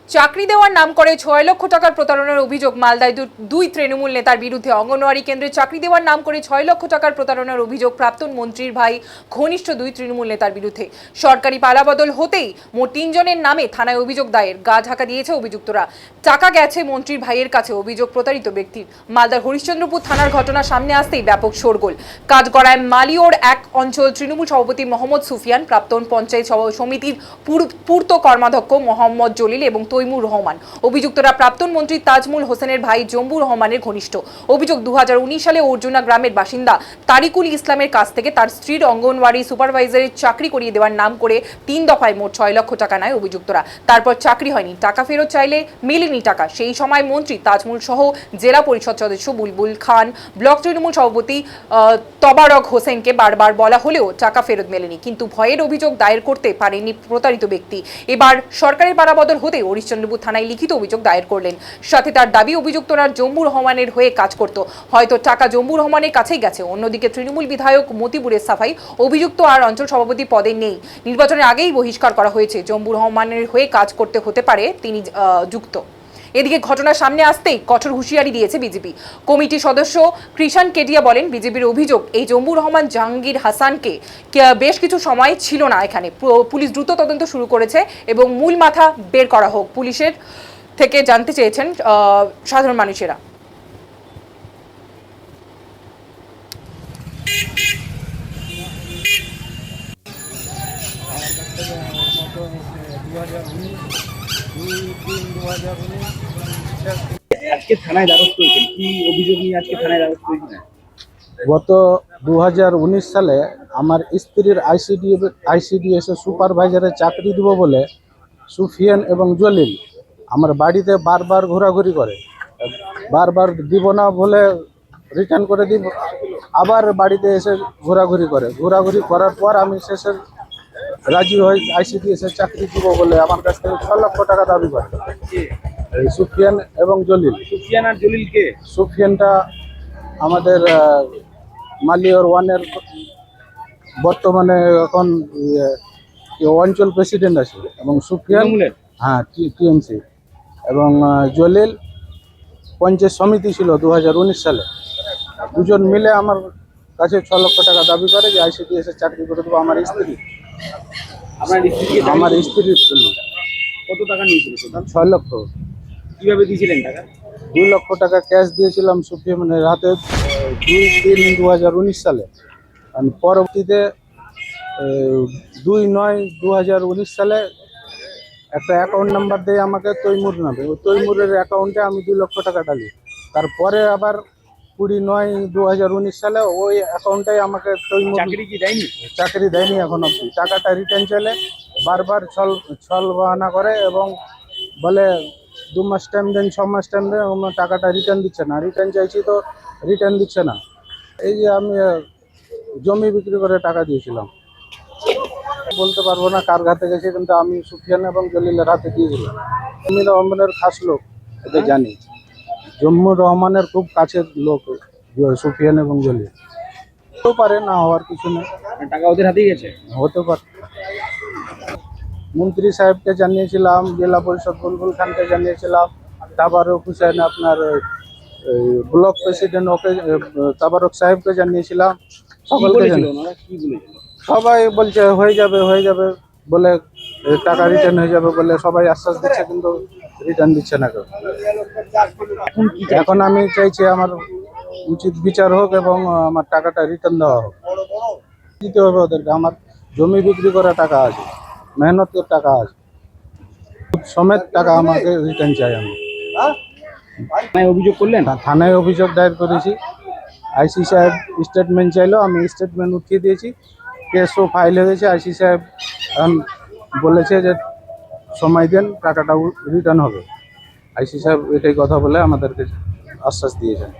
চাকরি দেওয়ার নাম করে 6 লক্ষ টাকার প্রতারণার অভিযোগ মালদায় দুই তৃণমূল নেতার বিরুদ্ধে। অঙ্গনওয়াড়ি কেন্দ্রে চাকরি দেওয়ার নাম করে 6 লক্ষ টাকার প্রতারণার অভিযোগ প্রাক্তন মন্ত্রীর ভাই ঘনিষ্ঠ দুই তৃণমূল নেতার বিরুদ্ধে। সরকারি পালাবদল হতেই মোট 3 জনের নামে থানায় অভিযোগ দায়ের। গা ঢাকা দিয়েছে অভিযুক্তরা। টাকা গেছে মন্ত্রীর ভাইয়ের কাছে, অভিযোগ প্রতারিত ব্যক্তির। মালদার হরিশ্চন্দ্রপুর থানার ঘটনা সামনে আসতেই ব্যাপক শোরগোল। কাজগড়ায় মালিওর এক অঞ্চল তৃণমূল সভাপতি মোহাম্মদ সুফিয়ান, প্রাক্তন পঞ্চায়েত সমিতির পূর্ত কর্মাধ্যক্ষ মোহাম্মদ জলিল এবং তৈমুর রহমান। অভিযুক্তরা প্রাক্তন মন্ত্রী তাজমুল হোসেনের ভাই জম্বুর রহমানের ঘনিষ্ঠ। অভিযোগ 2019 সালে অর্জুনা গ্রামের বাসিন্দা তারিকুল ইসলামের কাছ থেকে তার স্ত্রীর অঙ্গনওয়াড়ি সুপারভাইজারের চাকরি করিয়ে দেওয়ার নাম করে 3 দফায় মোট 6 লক্ষ টাকা নেয় অভিযুক্তরা। তারপর চাকরি হয়নি, টাকা ফেরত চাইলে মেলেনি টাকা। সেই সময় মন্ত্রী তাজমুল সহ জেলা পরিষদ সদস্য বুলবুল খান, ব্লক তৃণমূল সভাপতি তবারক হোসেনকে বারবার বলা হলেও টাকা ফেরত মেলেনি, কিন্তু ভয়ের অভিযোগ দায়ের করতে পারেনি প্রতারিত ব্যক্তি। এবার সরকারের পালাবদল হতে হরিশ্চন্দ্রপুর থানায় লিখিত অভিযোগ দায়ের করলেন। সাথে তার দাবি অভিযুক্তরা জম্বুর রহমানের হয়ে কাজ করত, হয়তো টাকা জম্বুর রহমানের কাছেই গেছে। অন্যদিকে তৃণমূল বিধায়ক মতিবুরের সাফাই, অভিযুক্ত আর অঞ্চল সভাপতি পদে নেই, নির্বাচনের আগেই বহিষ্কার করা হয়েছে। জম্বুর রহমানের হয়ে কাজ করতে হতে পারে তিনি যুক্ত। এদিকে ঘটনার সামনে আসতেই কঠোর হুঁশিয়ারি দিয়েছে বিজেপি। কমিটির সদস্য কৃষাণ কেডিয়া বলেন, বিজেপির অভিযোগ এই জম্বুর রহমান জাহাঙ্গীর হাসানকে বেশ কিছু সময় ছিল না এখানে। পুলিশ দ্রুত তদন্ত শুরু করেছে এবং মূল মাথা বের করা হোক, পুলিশের থেকে জানতে চেয়েছেন সাধারণ মানুষেরা। আজকে থানায় দ্বারস্থ হয়েছেন, কি অভিযোগ নিয়ে আজকে থানায় দ্বারস্থ হয়েছেন? গত 2019 সালে আমার স্ত্রীর আইসিডিএস সুপারভাইজারের চাকরি দিব বলে সুফিয়ান এবং জলিল আমার বাড়িতে বারবার ঘোরাঘুরি করে। বারবার দিব না বলে রিটার্ন করে দিব, আবার বাড়িতে এসে ঘোরাঘুরি করে। ঘোরাঘুরি করার পর আমি শেষে রাজি হই আইসিডিএস চাকরি দিব বলে আমার কাছ থেকে 6 লক্ষ টাকা দাবি করে এই সুফিয়ান এবং জলিল। সুফিয়ান আর জলিল কে? সুফিয়ানটা আমাদের মালিওর ওয়ানের বর্তমানে এখন অঞ্চল প্রেসিডেন্ট আছে, এবং সুফিয়ান হ্যাঁ টিএমসি, এবং জলিল পঞ্চায়েত সমিতি ছিল 2019 সালে। দুজন মিলে আমার কাছে 6 লক্ষ টাকা দাবি করে যে আইসিডিএস এর চাকরি করে দেবো আমার স্ত্রী। আমার স্ত্রীর জন্য। কত টাকা নিয়েছিল? 6 লক্ষ। কিভাবে দিয়েছিলেন টাকা? 2 লক্ষ টাকা ক্যাশ দিয়েছিলাম সুফিয়ানের হাতে 2-3-2019 সালে। আর পরবর্তীতে 2-9-2019 সালে একটা অ্যাকাউন্ট নাম্বার দিয়ে আমাকে তৈমুর নামে, ওই তৈমুরের অ্যাকাউন্টে আমি 2 লক্ষ টাকা ডালি। তারপরে আবার 20-9-2019 সালে ওই অ্যাকাউন্টে আমাকে তৈমুর চাকরি দেয়নি এখন অবধি। টাকাটা রিটার্ন চাইলে বারবার ছল বাহানা করে এবং বলে 2 মাস টাইম দেন, 6 মাস টাইম দেন, আমার টাকাটা রিটার্ন দিচ্ছে না। রিটার্ন চাইছি তো রিটার্ন দিচ্ছে না। এই যে আমি জমি বিক্রি করে টাকা দিয়েছিলাম, বলতে পারবো না কার হাতে গেছে, কিন্তু আমি সুফিয়ান এবং জলিলের হাতে দিয়েছিলাম। জম্মুর রহমানের খাস লোক, এটা জানি। জম্মুর রহমানের খুব কাছের লোক সুফিয়ান এবং জলিল। হতেও পারে, না হওয়ার কিছু নেই। টাকা ওদের হাতেই গেছে? হতে পারে। মন্ত্রী সাহেবকে জানিয়েছিলাম, জেলা পরিষদ বুলবুল খানকে জানিয়েছিলাম, তাবারক হোসেন আপনার ব্লক প্রেসিডেন্ট ওকে তাবারক সাহেবকে জানিয়েছিলাম। সকলকে সবাই বলছে হয়ে যাবে বলে, টাকা রিটার্ন হয়ে যাবে বলে সবাই আশ্বাস দিচ্ছে, কিন্তু রিটার্ন দিচ্ছে না কেউ। এখন আমি চাইছি আমার উচিত বিচার হোক এবং আমার টাকাটা রিটার্ন দেওয়া হোক। দিতে হবে ওদেরকে। আমার জমি বিক্রি করা টাকা আছে, মেহনতের টাকা আছে, সমেত টাকা আমাকে রিটার্ন চাই। আমি অভিযোগ করলেন? থানায় অভিযোগ দায়ের করেছি। আইসি সাহেব স্টেটমেন্ট চাইলো, আমি স্টেটমেন্ট উঠিয়ে দিয়েছি। কেসও ফাইল হয়েছে। আইসি সাহেব বলেছে যে সময় দেন, টাকাটা রিটার্ন হবে। আইসি সাহেব এটাই কথা বলে আমাদেরকে আশ্বাস দিয়েছেন।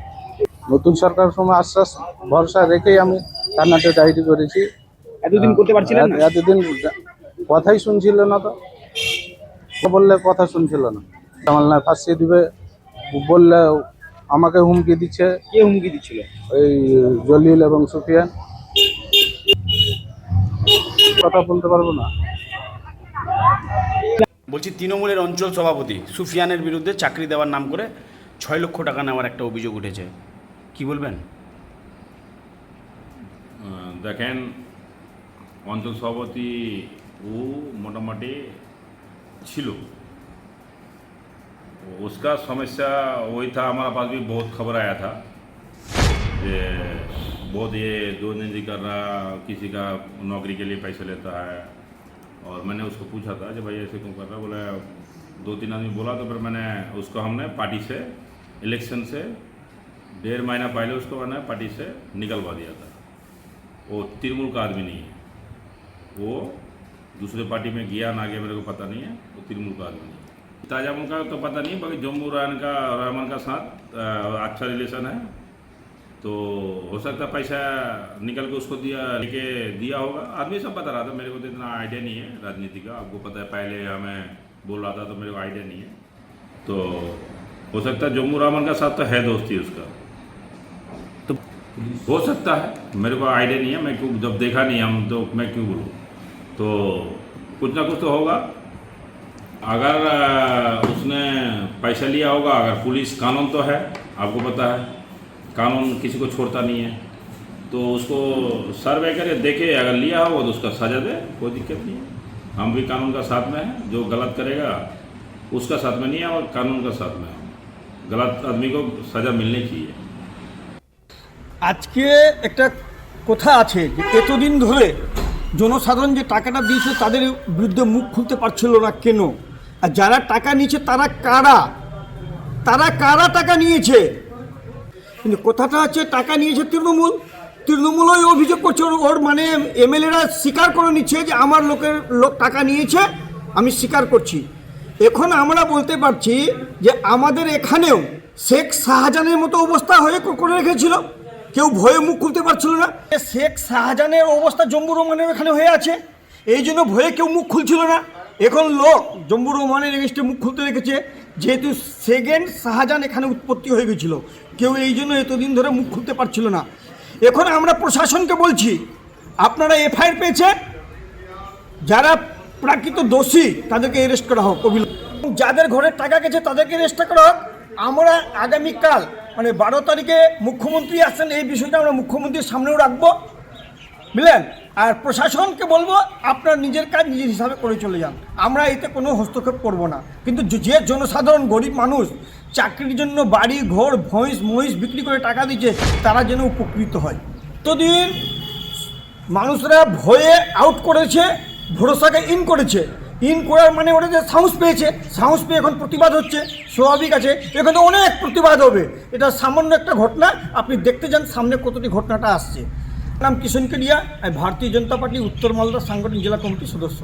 নতুন সরকার সময় আশ্বাস ভরসা রেখেই আমি থানাতে ডায়েরি করেছি। এতদিন করতে পারছিলেন না? এতদিন কথাই শুনছিল না, তো বললে কথা শুনছিল না। আমার না ফাঁসিয়ে দিবে বললে আমাকে হুমকি দিচ্ছে। কে হুমকি দিচ্ছিল? ওই জলিল এবং সুফিয়ান। কথা বলতে পারবো না। বলছি তৃণমূলের অঞ্চল সভাপতি সুফিয়ানের বিরুদ্ধে চাকরি দেওয়ার নাম করে 6 লক্ষ টাকা নেওয়ার একটা অভিযোগ উঠেছে, কি বলবেন? দেখেন, অঞ্চল সভাপতি वो मोटामोटी छिलो, उसका समस्या वही था। हमारे पास भी बहुत खबर आया था कि बहुत ये दुर्नीति कर रहा, किसी का नौकरी के लिए पैसे लेता है। और मैंने उसको पूछा था कि भाई ऐसे क्यों कर रहा, बोले 2-3 आदमी बोला, तो फिर मैंने उसको हमने पार्टी से इलेक्शन से 1.5 महीना पहले उसको मैंने पार्टी से निकलवा दिया था। वो तृणमूल का आदमी नहीं है, वो दूसरे पार्टी में गया ना गया मेरे को पता नहीं है, वो तृणमूल का आदमी नहीं है। ताजामुल का तो पता नहीं, बाकी जम्मू रहमान का साथ अच्छा रिलेशन है, तो हो सकता है पैसा निकल के उसको लेके दिया होगा। आदमी सब बता रहा था, मेरे को तो इतना आइडिया नहीं है राजनीति का। आपको पता है पहले हमें बोल रहा था, तो मेरे को आइडिया नहीं है। तो हो सकता है जम्मू रहमान का साथ तो है दोस्ती उसका, तो हो सकता है, मेरे को आइडिया नहीं है। मैं क्यों, जब देखा नहीं हम, तो मैं क्यों बोलूँ। तो कुछ ना कुछ तो होगा। अगर उसने पैसा लिया होगा, अगर पुलिस, कानून तो है, आपको पता है कानून किसी को छोड़ता नहीं है, तो उसको सर्वे करे, देखे, अगर लिया होगा तो उसका सज़ा दे, कोई दिक्कत नहीं है। हम भी कानून का साथ में हैं, जो गलत करेगा उसका साथ में नहीं है, और कानून का साथ में है। गलत आदमी को सज़ा मिलनी चाहिए। আজকে একটা কথা আছে যে এতদিন ধরে জনসাধারণ যে টাকাটা দিয়েছে তাদের বিরুদ্ধে মুখ খুলতে পারছিল না কেন, আর যারা টাকা নিয়েছে তারা কারা টাকা নিয়েছে। কিন্তু কথাটা হচ্ছে টাকা নিয়েছে তৃণমূলই অভিযোগ করছে, ওর মানে এমএলএরা স্বীকার করে নিচ্ছে যে আমার লোক টাকা নিয়েছে, আমি স্বীকার করছি। এখন আমরা বলতে পারছি যে আমাদের এখানেও শেখ শাহজাহানের মতো অবস্থা করে রেখেছিল, কেউ ভয়ে মুখ খুলতে পারছিল না। শেখ শাহজাহানের অবস্থা জম্মু রহমানের এখানে হয়ে আছে, এই জন্য ভয়ে কেউ মুখ খুলছিল না। এখন লোক জম্মু রহমানের এগেনস্টে মুখ খুলতে রেখেছে, যেহেতু সেকেন্ড শাহজাহান এখানে উৎপত্তি হয়ে গেছিলো, কেউ এই জন্য এতদিন ধরে মুখ খুলতে পারছিল না। এখন আমরা প্রশাসনকে বলছি, আপনারা এফআইআর পেয়েছে, যারা প্রাকৃত দোষী তাদেরকে অ্যারেস্ট করা হোক, যাদের ঘরে টাকা গেছে তাদেরকে অ্যারেস্ট করা হোক। আমরা আগামীকাল মানে 12 তারিখে মুখ্যমন্ত্রী আসছেন, এই বিষয়টা আমরা মুখ্যমন্ত্রীর সামনেও রাখবো, বুঝলেন। আর প্রশাসনকে বলবো আপনার নিজের কাজ নিজের হিসাবে করে চলে যান, আমরা এতে কোনো হস্তক্ষেপ করব না। কিন্তু যে জনসাধারণ গরিব মানুষ চাকরির জন্য বাড়ি ঘর মহিষ বিক্রি করে টাকা দিচ্ছে, তারা যেন উপকৃত হয়। এতদিন মানুষরা ভয়ে আউট করেছে, ভরসাকে ইন করেছে, ইন করার মানে ওরা যে সাহস পেয়ে এখন প্রতিবাদ হচ্ছে, স্বাভাবিক আছে। এখানে অনেক প্রতিবাদ হবে, এটা সামান্য একটা ঘটনা, আপনি দেখতে যান সামনে কতটি ঘটনাটা আসছে। নাম কিষণ কেডিয়া, ভারতীয় জনতা পার্টি উত্তর মালদা সাংগঠনিক জেলা কমিটির সদস্য।